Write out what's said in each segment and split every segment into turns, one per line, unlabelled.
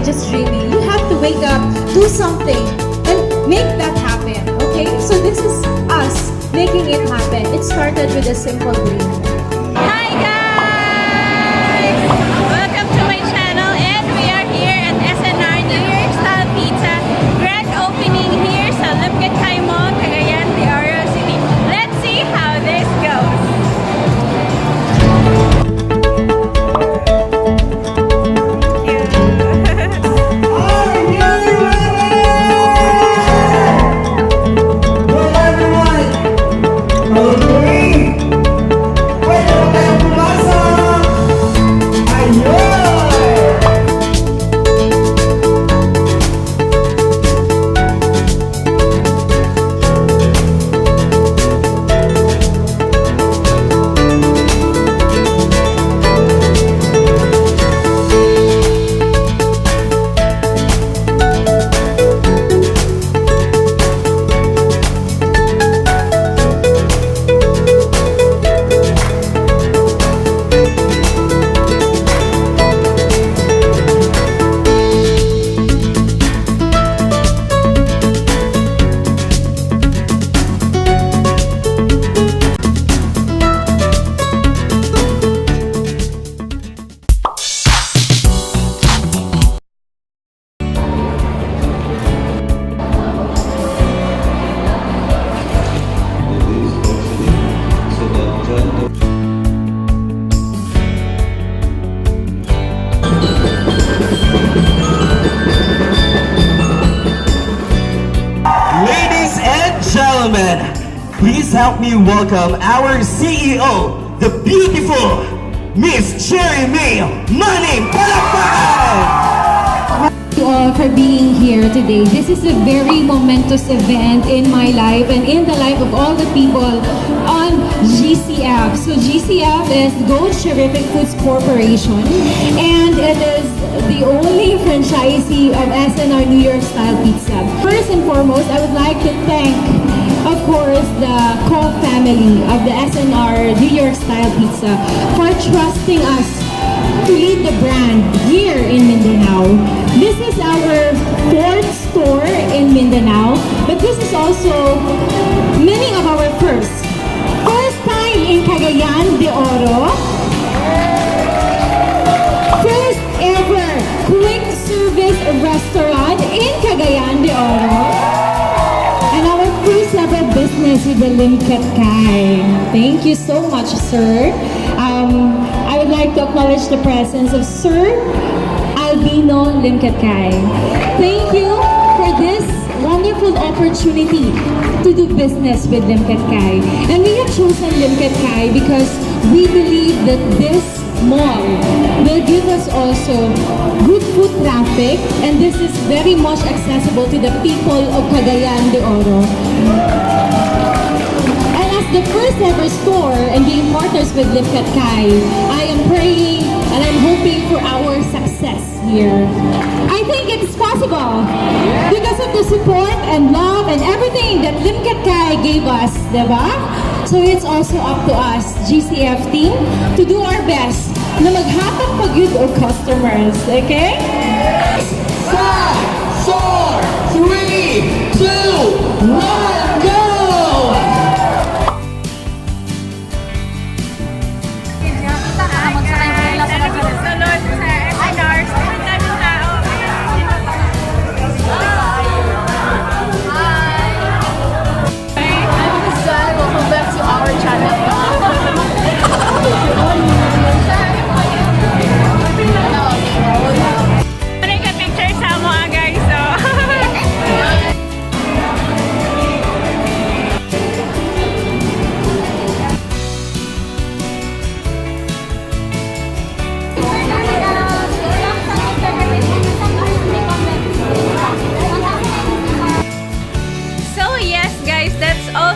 just dreaming. You have to wake up, do something, and make that happen, okay? So this is us making it happen. It started with a simple dream.
Hi guys! Welcome to my channel, and we are here at SNR New York Style Pizza grand opening here sa Limketkai Mall, Cagayan de Oro City. Let's see how this goes.
Ladies and gentlemen, please help me welcome our CEO, the beautiful Miss Cherry May Manning Talaboc!
Thank you all for being here today. This is a very momentous event in my life and in the life of all the people on GCF. So GCF is Gold Terrific Foods Corporation, and it is the only franchisee of SNR New York Style Pizza. First and foremost, I would like to thank, of course, the Koch family of the SNR New York Style Pizza for trusting us to lead the brand here in Mindanao. This is our 4th store in Mindanao, but this is also many of our firsts. First time in Cagayan de Oro. First ever quick service restaurant in Cagayan de Oro. And our first ever business with the Limketkai. Thank you so much, sir. I would like to acknowledge the presence of Sir Albino Limketkai. Thank you for this wonderful opportunity to do business with Limketkai. And we have chosen Limketkai because we believe that this mall will give us also good foot traffic, and this is very much accessible to the people of Cagayan de Oro. And as the first ever store and being partners with Limketkai, I am praying and I'm hoping for our success here. I think it's possible because of the support and love and everything that Limketkai gave us, diba? So it's also up to us, GCF team, to do our best na maghatag pag yun o customers, okay?
5, 4, 3, 2, 1, go!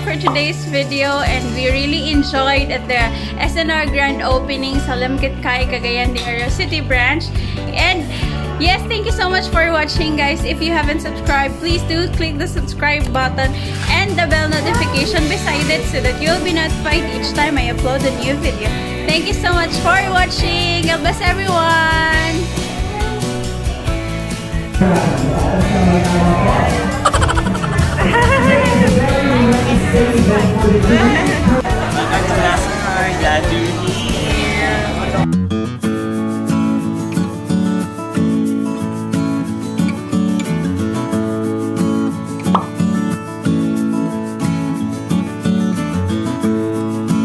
For today's video, and we really enjoyed at the SNR grand opening sa Limketkai Cagayan de Oro City branch. And yes, thank you so much for watching, guys. If you haven't subscribed, please do click the subscribe button and the bell notification beside it so that you'll be notified each time I upload a new video. Thank you so much for watching. God bless everyone.